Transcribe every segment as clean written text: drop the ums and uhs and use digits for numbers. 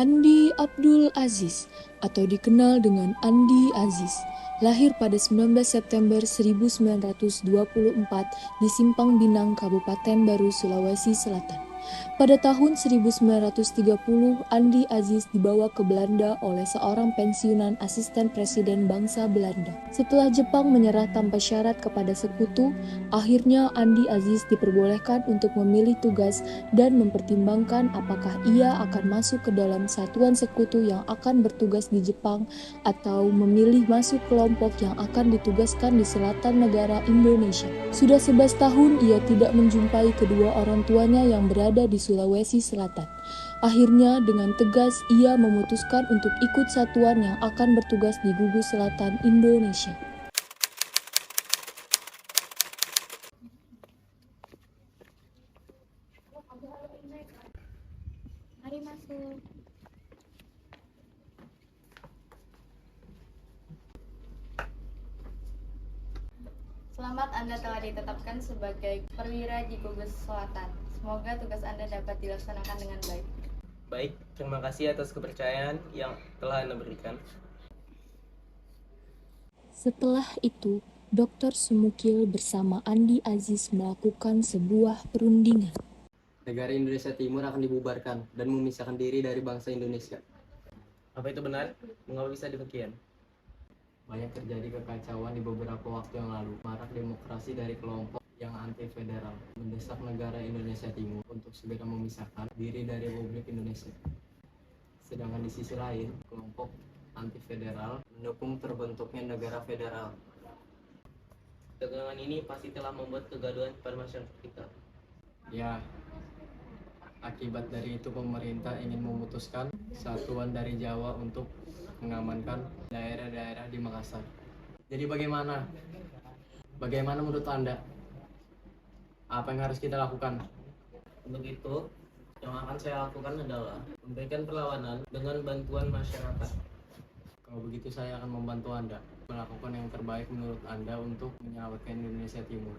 Andi Abdul Aziz atau dikenal dengan Andi Aziz, lahir pada 19 September 1924 di Simpang Binang, Kabupaten Baru, Sulawesi Selatan. Pada tahun 1930, Andi Aziz dibawa ke Belanda oleh seorang pensiunan asisten presiden bangsa Belanda. Setelah Jepang menyerah tanpa syarat kepada sekutu, akhirnya Andi Aziz diperbolehkan untuk memilih tugas dan mempertimbangkan apakah ia akan masuk ke dalam satuan sekutu yang akan bertugas di Jepang atau memilih masuk kelompok yang akan ditugaskan di selatan negara Indonesia. Sudah 11 tahun ia tidak menjumpai kedua orang tuanya yang berada di Sulawesi Selatan. Akhirnya dengan tegas ia memutuskan untuk ikut satuan yang akan bertugas di Gugus Selatan Indonesia. Mari masuk. Selamat, Anda telah ditetapkan sebagai perwira di Gugus Selatan. Semoga tugas Anda dapat dilaksanakan dengan baik. Baik, terima kasih atas kepercayaan yang telah Anda berikan. Setelah itu, Dr. Sumukil bersama Andi Aziz melakukan sebuah perundingan. Negara Indonesia Timur akan dibubarkan dan memisahkan diri dari bangsa Indonesia. Apa itu benar? Mengapa bisa demikian? Banyak terjadi kekacauan di beberapa waktu yang lalu. Marak demokrasi dari kelompok yang anti-federal mendesak negara Indonesia Timur untuk segera memisahkan diri dari Republik Indonesia. Sedangkan di sisi lain, kelompok anti-federal mendukung terbentuknya negara federal. Tegangan ini pasti telah membuat kegaduhan pada masyarakat kita. Ya, akibat dari itu pemerintah ingin memutuskan satuan dari Jawa untuk mengamankan daerah-daerah di Makassar. Jadi bagaimana? Bagaimana menurut Anda? Apa yang harus kita lakukan? Untuk itu, yang akan saya lakukan adalah memberikan perlawanan dengan bantuan masyarakat. Kalau begitu saya akan membantu Anda melakukan yang terbaik menurut Anda untuk menyelamatkan Indonesia Timur.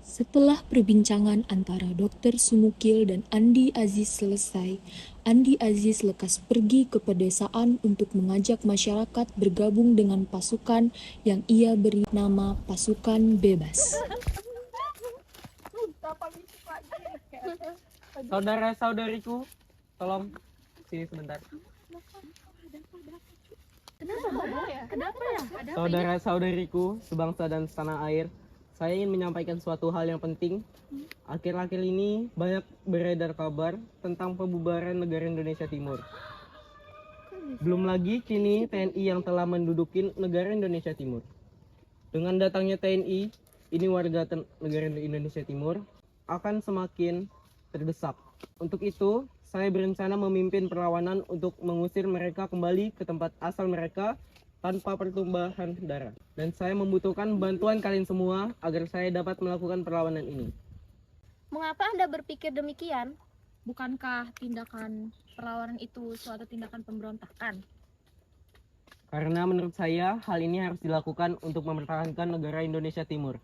Setelah perbincangan antara Dr. Sumukil dan Andi Aziz selesai, Andi Aziz lekas pergi ke pedesaan untuk mengajak masyarakat bergabung dengan pasukan yang ia beri nama Pasukan Bebas. Saudara-saudariku, tolong sini sebentar. Kenapa ya? Saudara-saudariku, sebangsa dan setanah air, saya ingin menyampaikan suatu hal yang penting. Akhir-akhir ini banyak beredar kabar tentang pembubaran negara Indonesia Timur. Belum lagi kini TNI yang telah menduduki negara Indonesia Timur. Dengan datangnya TNI, ini warga negara Indonesia Timur akan semakin terdesak. Untuk itu, saya berencana memimpin perlawanan untuk mengusir mereka kembali ke tempat asal mereka tanpa pertumbuhan darah. Dan saya membutuhkan bantuan kalian semua agar saya dapat melakukan perlawanan ini. Mengapa Anda berpikir demikian? Bukankah tindakan perlawanan itu suatu tindakan pemberontakan? Karena menurut saya, hal ini harus dilakukan untuk mempertahankan negara Indonesia Timur.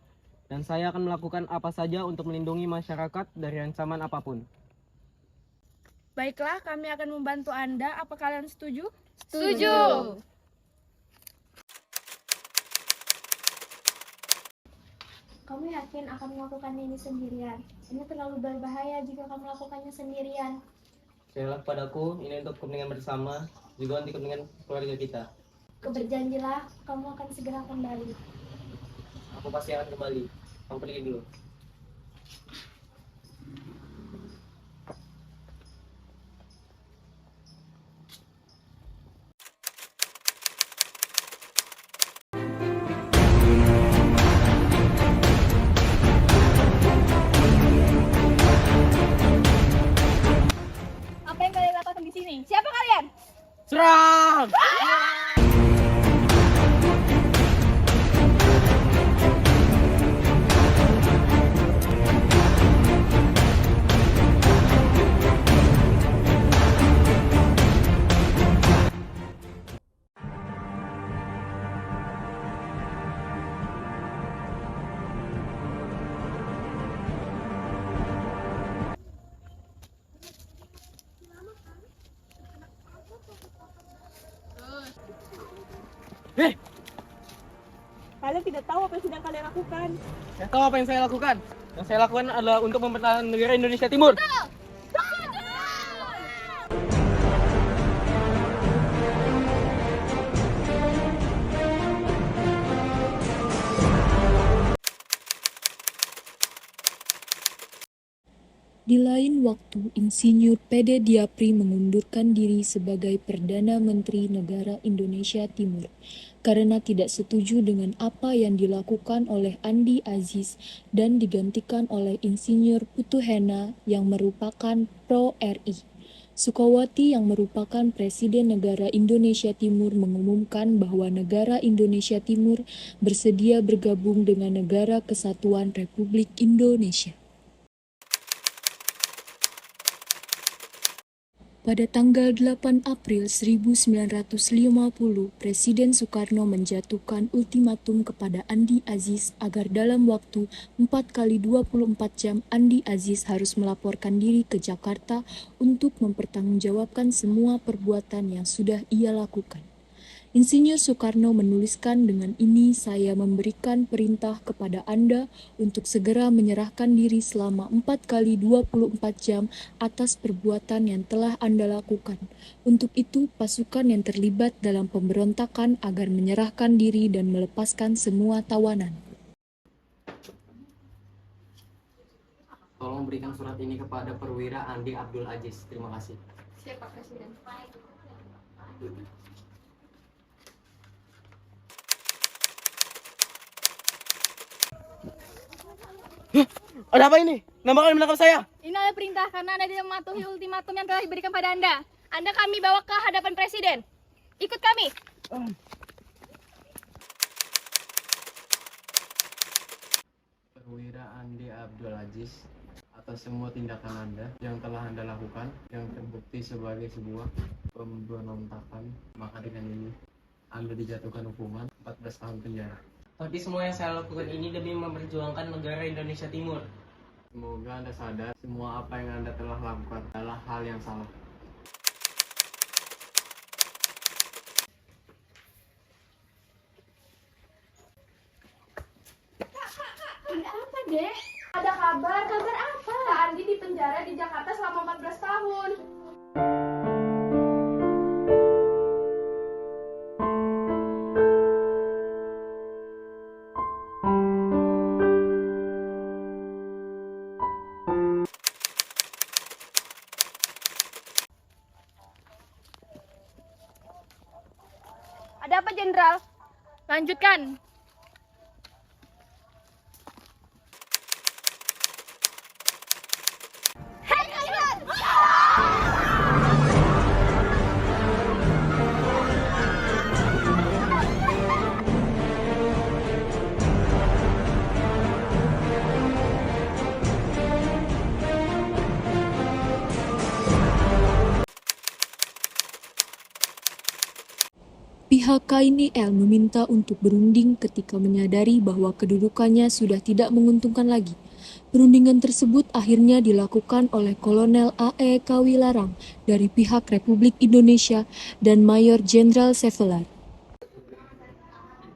Dan saya akan melakukan apa saja untuk melindungi masyarakat dari ancaman apapun. Baiklah, kami akan membantu Anda. Apa kalian setuju? Setuju. Kamu yakin akan melakukan ini sendirian? Ini terlalu berbahaya jika kamu melakukannya sendirian. Percayalah padaku, ini untuk kepentingan bersama, juga untuk kepentingan keluarga kita. Berjanjilah, kamu akan segera kembali. Aku pasti akan kembali. Kamu pergi dulu. Apa yang kalian lakukan di sini? Siapa kalian? Serang! kalian tidak tahu apa yang sedang kalian lakukan. Saya tahu apa yang saya lakukan. Yang saya lakukan adalah untuk mempertahankan negara Indonesia Timur. Di lain waktu, Insinyur PD Diapri mengundurkan diri sebagai Perdana Menteri Negara Indonesia Timur karena tidak setuju dengan apa yang dilakukan oleh Andi Aziz dan digantikan oleh Insinyur Putuhena yang merupakan pro-RI. Sukawati yang merupakan Presiden Negara Indonesia Timur mengumumkan bahwa negara Indonesia Timur bersedia bergabung dengan Negara Kesatuan Republik Indonesia. Pada tanggal 8 April 1950, Presiden Soekarno menjatuhkan ultimatum kepada Andi Aziz agar dalam waktu 4 kali 24 jam Andi Aziz harus melaporkan diri ke Jakarta untuk mempertanggungjawabkan semua perbuatan yang sudah ia lakukan. Insinyur Soekarno menuliskan, dengan ini saya memberikan perintah kepada Anda untuk segera menyerahkan diri selama 4 kali 24 jam atas perbuatan yang telah Anda lakukan. Untuk itu, pasukan yang terlibat dalam pemberontakan agar menyerahkan diri dan melepaskan semua tawanan. Tolong berikan surat ini kepada Perwira Andi Abdul Aziz. Terima kasih. Siap, Pak Presiden. Ada apa ini? Kenapa kalian menangkap saya? Ini adalah perintah karena Anda tidak mematuhi ultimatum yang telah diberikan pada Anda. Anda kami bawa ke hadapan Presiden. Ikut kami. Perwira Andi Abdul Aziz, atas semua tindakan Anda yang telah Anda lakukan yang terbukti sebagai sebuah pemberontakan, maka dengan ini Anda dijatuhkan hukuman 14 tahun penjara. Tapi semua yang saya lakukan ini demi memperjuangkan negara Indonesia Timur. Semoga Anda sadar semua apa yang Anda telah lakukan adalah hal yang salah. Ada apa, Dek? Ada kabar? Kabar apa? Kak Andi di penjara di Jakarta selama 14 tahun. Ada apa, Jenderal? Lanjutkan. Pihak KNIL meminta untuk berunding ketika menyadari bahwa kedudukannya sudah tidak menguntungkan lagi. Perundingan tersebut akhirnya dilakukan oleh Kolonel A.E. Kawilarang dari pihak Republik Indonesia dan Mayor Jenderal Sevelar.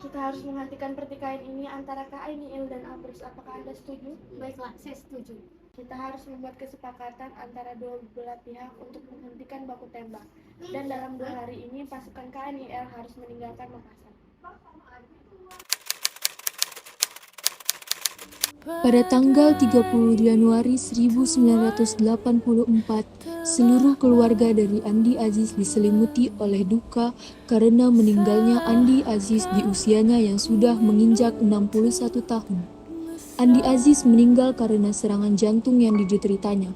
Kita harus menghentikan pertikaian ini antara KNIL dan ABRIS. Apakah Anda setuju? Baiklah, saya setuju. Kita harus membuat kesepakatan antara dua belah pihak untuk menghentikan baku tembak. Dan dalam 2 hari ini pasukan KNIL harus meninggalkan Makassar. Pada tanggal 30 Januari 1984, seluruh keluarga dari Andi Aziz diselimuti oleh duka karena meninggalnya Andi Aziz di usianya yang sudah menginjak 61 tahun. Andi Aziz meninggal karena serangan jantung yang dideritanya.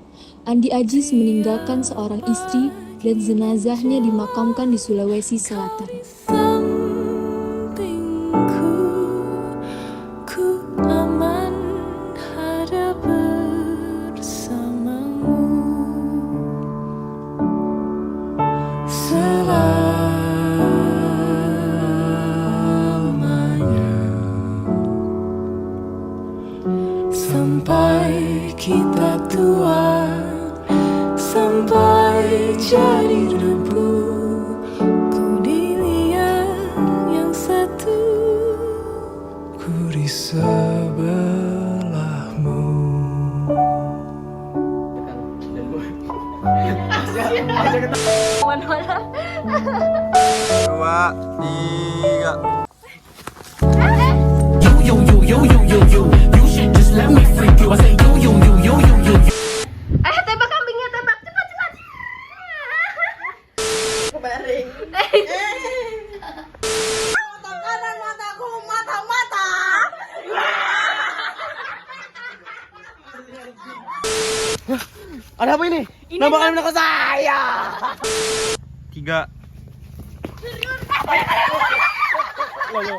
Andi Aziz meninggalkan seorang istri dan jenazahnya dimakamkan di Sulawesi Selatan. Sampai kita tua, sampai jadi debu, ku dilihat yang satu, ku Dua, tiga. Ayo tembak kambingnya, tembak cepat cepat. Ada apa ini? Nambah kalian ke saya. Tiga. Loh.